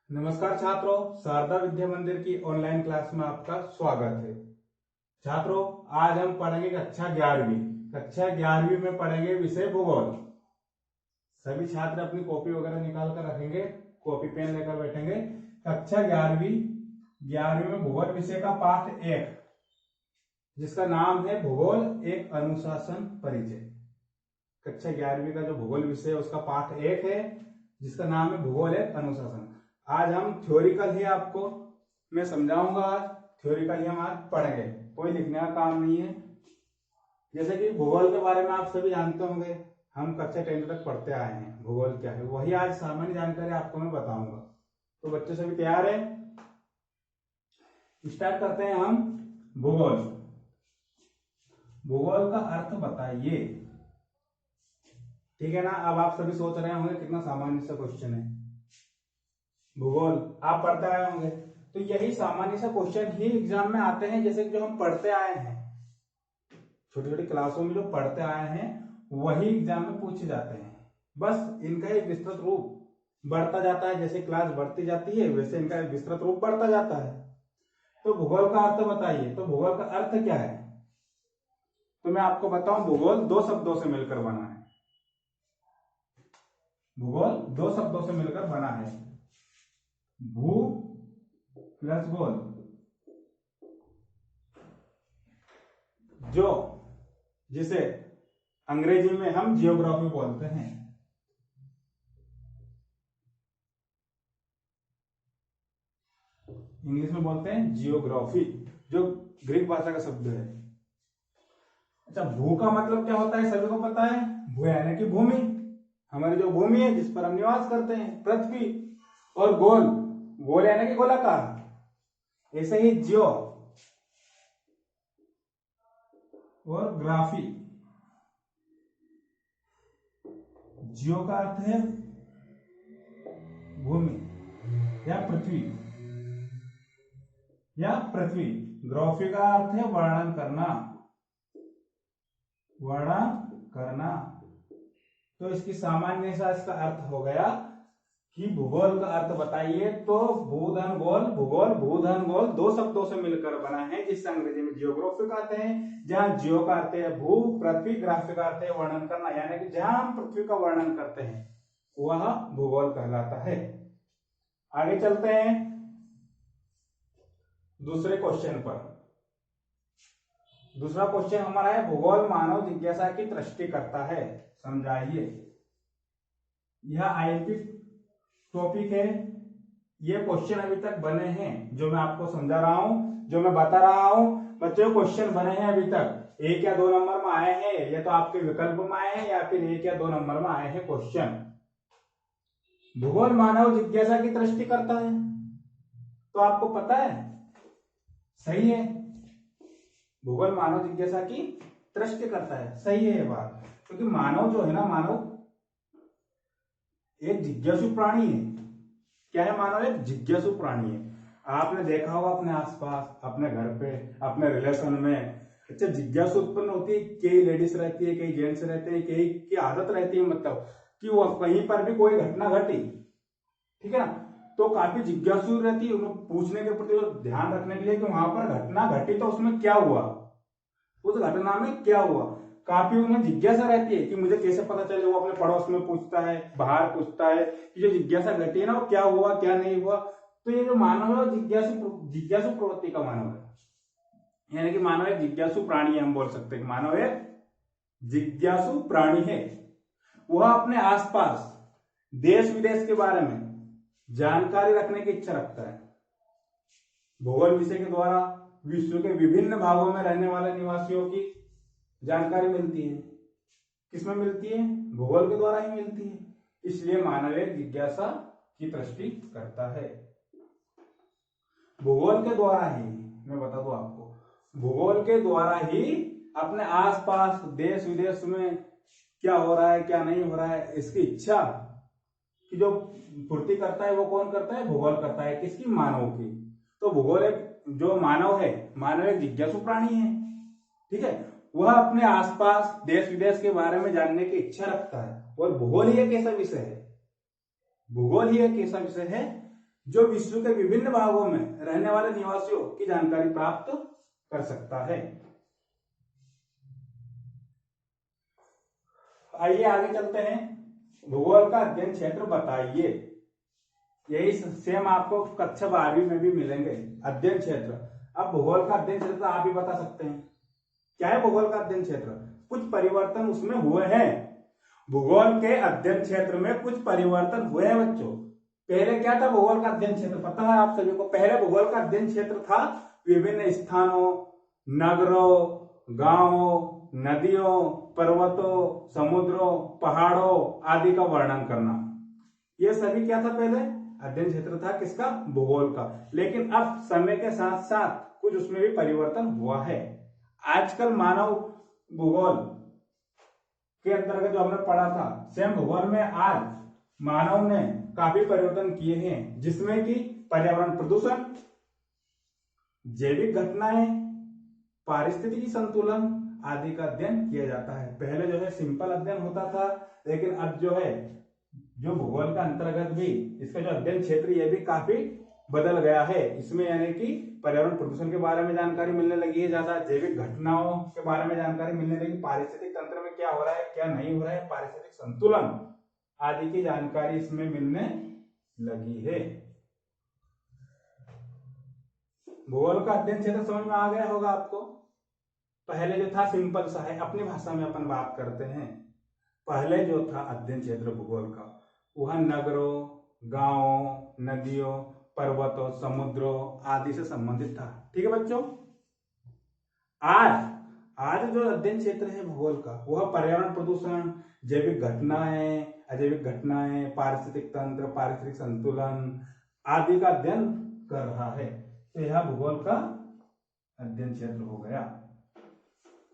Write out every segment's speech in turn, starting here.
नमस्कार छात्रों, शारदा विद्या मंदिर की ऑनलाइन क्लास में आपका स्वागत है। छात्रों, आज हम पढ़ेंगे कक्षा 11वीं में पढ़ेंगे विषय भूगोल। सभी छात्र अपनी कॉपी वगैरह निकाल कर रखेंगे, कॉपी पेन लेकर बैठेंगे। कक्षा 11वीं में भूगोल विषय का पाठ 1, जिसका नाम है भूगोल एक अनुशासन परिचय। कक्षा 11वीं का जो भूगोल विषय है उसका पाठ 1 है, जिसका नाम है भूगोल एक अनुशासन। आज हम थ्योरिकल ही आपको मैं समझाऊंगा। आज थ्योरिकल ही हम आज पढ़ेंगे, कोई लिखने का काम नहीं है। जैसे कि भूगोल के बारे में आप सभी जानते होंगे, हम कक्षा 10 तक पढ़ते आए हैं। भूगोल क्या है वही आज सामान्य जानकारी आपको मैं बताऊंगा। तो बच्चे सभी तैयार है? स्टार्ट करते हैं हम। भूगोल, भूगोल का अर्थ बताइए। ठीक है ना। अब आप सभी सोच रहे होंगे कितना सामान्य सा क्वेश्चन है। भूगोल आप पढ़ते आए होंगे, तो यही सामान्य सा क्वेश्चन ही एग्जाम में आते हैं। जैसे कि जो हम पढ़ते आए हैं, छोटी छोटी क्लासों में जो पढ़ते आए हैं वही एग्जाम में पूछे जाते हैं। बस इनका एक विस्तृत रूप बढ़ता जाता है। जैसे क्लास बढ़ती जाती है वैसे इनका एक विस्तृत रूप बढ़ता जाता है। तो भूगोल का अर्थ बताइए। तो भूगोल का अर्थ क्या है? तो मैं आपको बताऊं, भूगोल 2 शब्दों से मिलकर बना है। भूगोल 2 शब्दों से मिलकर बना है, भू प्लस गोल, जो जिसे अंग्रेजी में हम जियोग्राफी बोलते हैं। इंग्लिश में बोलते हैं जियोग्राफी, जो ग्रीक भाषा का शब्द है। अच्छा, भू का मतलब क्या होता है सभी को पता है। भू यानी कि भूमि, हमारी जो भूमि है जिस पर हम निवास करते हैं, पृथ्वी। और गोल, गोल यानी कि गोलाकार। ऐसे ही जियो और ग्राफी। जियो का अर्थ है भूमि या पृथ्वी पृथ्वी। ग्राफी का अर्थ है वर्णन करना, वर्णन करना। तो इसकी सामान्य सा इसका अर्थ हो गया कि भूगोल का अर्थ बताइए। तो भूधन गोल, भूगोल भूधन गोल 2 शब्दों से मिलकर बना है, जिससे अंग्रेजी में जियोग्राफी कहते हैं। जहां जियो का अर्थ है भू, पृथ्वी, ग्राफी का अर्थ है वर्णन करना, यानी कि जहां हम पृथ्वी का वर्णन करते हैं वह भूगोल कहलाता है। आगे चलते हैं दूसरे क्वेश्चन पर। दूसरा क्वेश्चन हमारा है, भूगोल मानव जिज्ञासा की दृष्टि करता है, समझाइए। यह आईएमपी टॉपिक है। ये क्वेश्चन अभी तक बने हैं, जो मैं आपको समझा रहा हूं, जो मैं बता रहा हूं बच्चों, क्वेश्चन बने हैं अभी तक। 1 या 2 नंबर में आए हैं, या तो आपके विकल्प में आए हैं या फिर 1 या 2 नंबर में आए हैं क्वेश्चन। भूगोल मानव जिज्ञासा की दृष्टि करता है, तो आपको पता है सही है। भूगोल मानव जिज्ञासा की दृष्टि करता है, सही है ये बात। क्योंकि मानव जो है ना, मानव एक जिज्ञासु प्राणी है। क्या है मानव? एक जिज्ञासु प्राणी है। आपने देखा होगा अपने आसपास, अपने घर पे, अपने रिलेशन में। अच्छा, जिज्ञासु उत्पन्न होती है। कई लेडीज रहती है, कई जेंट्स रहते हैं, कई की आदत रहती है, मतलब कि वो कहीं पर भी कोई घटना घटी, ठीक है ना, तो काफी जिज्ञासु रहती है, उन्हें पूछने के प्रति ध्यान रखने के लिए कि वहां पर घटना घटी तो उसमें क्या हुआ, उस घटना में क्या हुआ। काफी उन्हें जिज्ञासा रहती है कि मुझे कैसे पता चले। वो अपने पड़ोस में पूछता है, बाहर पूछता है कि जो जिज्ञासा घटी है ना वो क्या हुआ क्या नहीं हुआ। तो ये जो मानव है जिज्ञासु प्रवृत्ति का मानव है, यानी कि मानव एक जिज्ञासु प्राणी है। हम बोल सकते हैं कि मानव एक जिज्ञासु प्राणी है। वह अपने आसपास देश विदेश के बारे में जानकारी रखने की इच्छा रखता है। भूगोल विषय के द्वारा विश्व के विभिन्न भागों में रहने वाले निवासियों की जानकारी मिलती है। किसमें मिलती है? भूगोल के द्वारा ही मिलती है। इसलिए मानव एक जिज्ञासा की दृष्टि करता है। भूगोल के द्वारा ही, मैं बता दूं आपको, भूगोल के द्वारा ही अपने आसपास देश विदेश में क्या हो रहा है क्या नहीं हो रहा है, इसकी इच्छा की जो पूर्ति करता है वो कौन करता है? भूगोल करता है। किसकी? मानव की। तो भूगोल एक जो मानव है, मानव एक जिज्ञासु प्राणी है, ठीक है। वह अपने आसपास देश विदेश के बारे में जानने की इच्छा रखता है। और भूगोल ही एक ऐसा विषय है, भूगोल ही एक ऐसा विषय है जो विश्व के विभिन्न भागों में रहने वाले निवासियों की जानकारी प्राप्त कर सकता है। आइए आगे चलते हैं। भूगोल का अध्ययन क्षेत्र बताइए। यही सेम आपको कक्षा 12वीं में भी मिलेंगे, अध्ययन क्षेत्र। अब भूगोल का अध्ययन क्षेत्र आप ही बता सकते हैं क्या है भूगोल का अध्ययन क्षेत्र। कुछ परिवर्तन उसमें हुए हैं। भूगोल के अध्ययन क्षेत्र में कुछ परिवर्तन हुए हैं बच्चों। पहले क्या था भूगोल का अध्ययन क्षेत्र, पता है आप सभी को। पहले भूगोल का अध्ययन क्षेत्र था विभिन्न स्थानों, नगरों, गांवों, नदियों, पर्वतों, समुद्रों, पहाड़ों आदि का वर्णन करना। ये सभी क्या था, पहले अध्ययन क्षेत्र था किसका, भूगोल का। लेकिन अब समय के साथ साथ कुछ उसमें भी परिवर्तन हुआ है। आजकल मानव भूगोल के अंतर्गत जो हमने पढ़ा था, सेम भूगोल में आज मानव ने काफी परिवर्तन किए हैं, जिसमें कि पर्यावरण प्रदूषण, जैविक घटनाएं, पारिस्थितिकी संतुलन आदि का अध्ययन किया जाता है। पहले जो है सिंपल अध्ययन होता था, लेकिन अब जो है जो भूगोल का अंतर्गत भी इसका जो अध्ययन क्षेत्र ये भी काफी बदल गया है। इसमें यानी कि पर्यावरण प्रदूषण के बारे में जानकारी मिलने लगी है ज्यादा, जैविक घटनाओं के बारे में जानकारी मिलने लगी, पारिस्थितिक तंत्र में क्या हो रहा है क्या नहीं हो रहा है, पारिस्थितिक संतुलन आदि की जानकारी इसमें मिलने लगी है। भूगोल का अध्ययन क्षेत्र समझ में आ गया होगा आपको। पहले जो था सिंपल सा है, अपनी भाषा में अपन बात करते हैं। पहले जो था अध्ययन क्षेत्र भूगोल का, वह नगरों, गांवों, नदियों, पर्वतों, समुद्रों आदि से संबंधित था। ठीक है बच्चों। आज जो अध्ययन क्षेत्र है भूगोल का, वह पर्यावरण प्रदूषण, जैविक घटनाएं, अजैविक घटनाएं, पारिस्थितिक तंत्र, पारिस्थितिक संतुलन आदि का अध्ययन कर रहा है। तो यह भूगोल का अध्ययन क्षेत्र हो गया।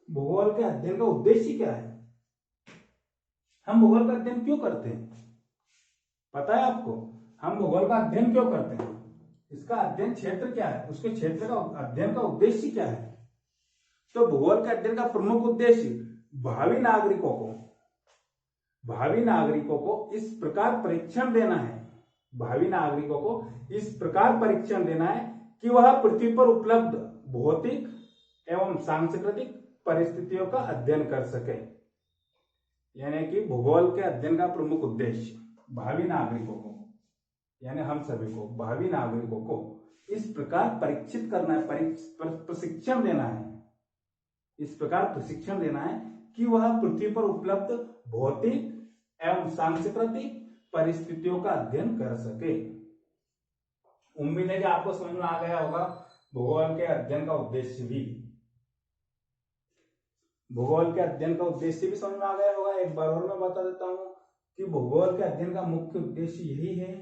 भूगोल के अध्ययन का उद्देश्य क्या है, हम भूगोल का अध्ययन क्यों करते हैं, पता है आपको। हम भूगोल का अध्ययन क्यों करते हैं, इसका अध्ययन क्षेत्र क्या है, उसके क्षेत्र का अध्ययन का उद्देश्य क्या है। तो भूगोल के अध्ययन का प्रमुख उद्देश्य भावी नागरिकों को इस प्रकार परीक्षण देना है, भावी नागरिकों को इस प्रकार परीक्षण देना है कि वह पृथ्वी पर उपलब्ध भौतिक एवं सांस्कृतिक परिस्थितियों का अध्ययन कर सके। यानी कि भूगोल के अध्ययन का प्रमुख उद्देश्य भावी नागरिकों को, यानी हम सभी को, भावी नागरिकों को इस प्रकार परीक्षित करना है, प्रशिक्षण देना है, इस प्रकार प्रशिक्षण देना है कि वह पृथ्वी पर उपलब्ध भौतिक एवं सांस्कृतिक परिस्थितियों का अध्ययन कर सके। उम्मीद है कि आपको समझ में आ गया होगा भूगोल के अध्ययन का उद्देश्य भी। भूगोल के अध्ययन का उद्देश्य भी समझ में आ गया होगा। एक बार और मैं बता देता हूं कि भूगोल के अध्ययन का मुख्य उद्देश्य यही है,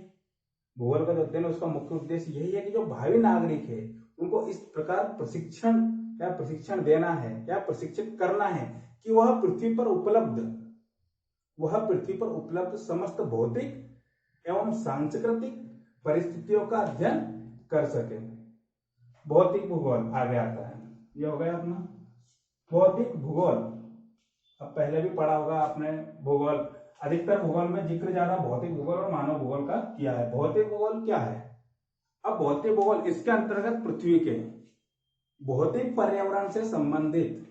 भूगोल का जो अध्ययन है उसका मुख्य उद्देश्य यही है कि जो भावी नागरिक है उनको इस प्रकार प्रशिक्षण देना है या प्रशिक्षित करना है कि वह पृथ्वी पर उपलब्ध समस्त भौतिक एवं सांस्कृतिक परिस्थितियों का अध्ययन कर सके। भौतिक भूगोल आगे आता है, ये हो गया अपना भौतिक भूगोल। अब पहले भी पढ़ा होगा आपने भूगोल, अधिकतर भूगोल में जिक्र ज्यादा भौतिक भूगोल और मानव भूगोल का किया है। भौतिक भूगोल क्या है, अब भौतिक भूगोल इसके अंतर्गत पृथ्वी के भौतिक पर्यावरण से संबंधित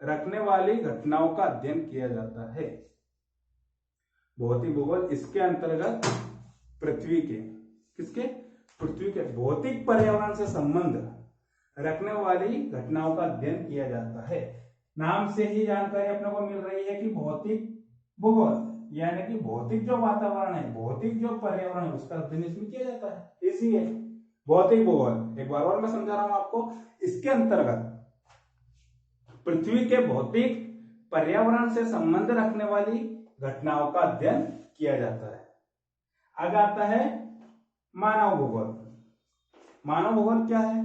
रखने वाली घटनाओं का अध्ययन किया जाता है। भौतिक भूगोल इसके अंतर्गत पृथ्वी के भौतिक पर्यावरण से संबंध रखने वाली घटनाओं का अध्ययन किया जाता है। नाम से ही जानकारी अपने को मिल रही है कि भौतिक भूगोल, यानी कि भौतिक जो वातावरण है, भौतिक जो पर्यावरण है उसका अध्ययन इसमें किया जाता है, इसी है भौतिक भूगोल। एक बार और मैं समझा रहा हूं आपको, इसके अंतर्गत पृथ्वी के भौतिक पर्यावरण से संबंध रखने वाली घटनाओं का अध्ययन किया जाता है। आगे आता है मानव भूगोल। मानव भूगोल क्या है,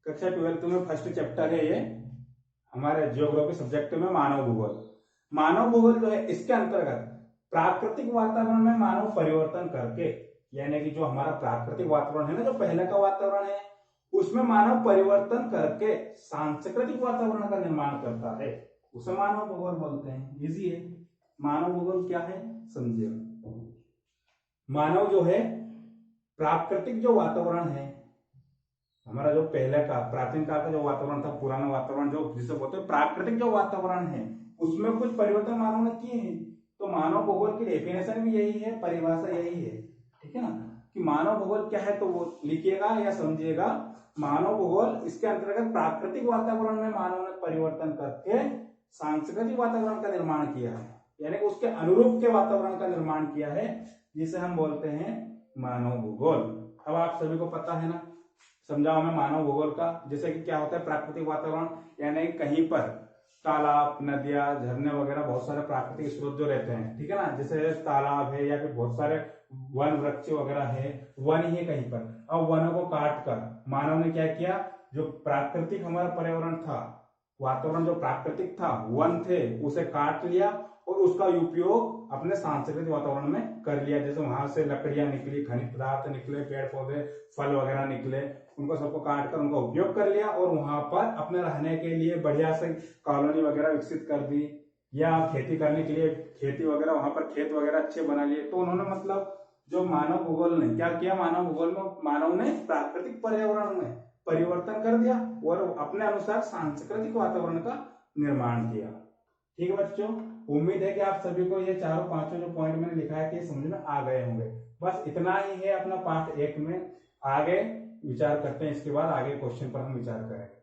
कक्षा 12 में फर्स्ट चैप्टर है ये हमारे जियोग्राफी सब्जेक्ट में, मानव भूगोल। मानव भूगोल जो है इसके अंतर्गत प्राकृतिक वातावरण में मानव परिवर्तन करके, यानी कि जो हमारा प्राकृतिक वातावरण है ना, जो पहले का वातावरण है उसमें मानव परिवर्तन करके सांस्कृतिक वातावरण का निर्माण करता है, उसे मानव भूगोल बोलते हैं। इजी है। मानव भूगोल क्या है समझिए। मानव जो है प्राकृतिक जो वातावरण है, हमारा जो पहले का प्राचीन काल का जो वातावरण था, पुराना वातावरण जो जिसे बोलते हैं प्राकृतिक जो वातावरण है, उसमें कुछ परिवर्तन मानव ने किए हैं। तो मानव भूगोल की डेफिनेशन भी यही है, परिभाषा यही है, ठीक है ना, कि मानव भूगोल क्या है, तो वो लिखिएगा या समझिएगा। मानव भूगोल इसके अंतर्गत प्राकृतिक वातावरण में मानव ने परिवर्तन करके सांस्कृतिक वातावरण का निर्माण किया है, यानी कि उसके अनुरूप के वातावरण का निर्माण किया है, जिसे हम बोलते हैं मानव भूगोल। अब आप सभी को पता है ना, समझाओ मैं मानव भूगोल का। जैसे कि क्या होता है प्राकृतिक वातावरण, यानी कहीं पर तालाब, नदियां, झरने वगैरह बहुत सारे प्राकृतिक स्रोत जो रहते हैं, ठीक है ना, जैसे तालाब है या फिर बहुत सारे वन वृक्ष वगैरह है, वन ही है कहीं पर। अब वनों को काट कर मानव ने क्या किया, जो प्राकृतिक हमारा पर्यावरण था, वातावरण जो प्राकृतिक था, वन थे, उसे काट लिया और उसका उपयोग अपने सांस्कृतिक वातावरण में कर लिया। जैसे वहां से लकड़ियां निकली, खनिज पदार्थ निकले, पेड़ पौधे, फल वगैरह निकले, उनको सबको काट कर उनका उपयोग कर लिया और वहां पर अपने रहने के लिए बढ़िया से कॉलोनी वगैरह विकसित कर दी, या खेती करने के लिए खेती वगैरह, वहां पर खेत वगैरह अच्छे बना लिए। तो उन्होंने मतलब जो मानव भूगोल ने क्या किया, मानव भूगोल में मानव ने प्राकृतिक पर्यावरण में परिवर्तन कर दिया और अपने अनुसार सांस्कृतिक वातावरण का निर्माण किया। ठीक है बच्चों, उम्मीद है कि आप सभी को ये चारों पांचों जो पॉइंट मैंने लिखा है कि समझ में आ गए होंगे। बस इतना ही है अपना पार्ट 1 में। आगे विचार करते हैं, इसके बाद आगे क्वेश्चन पर हम विचार करेंगे।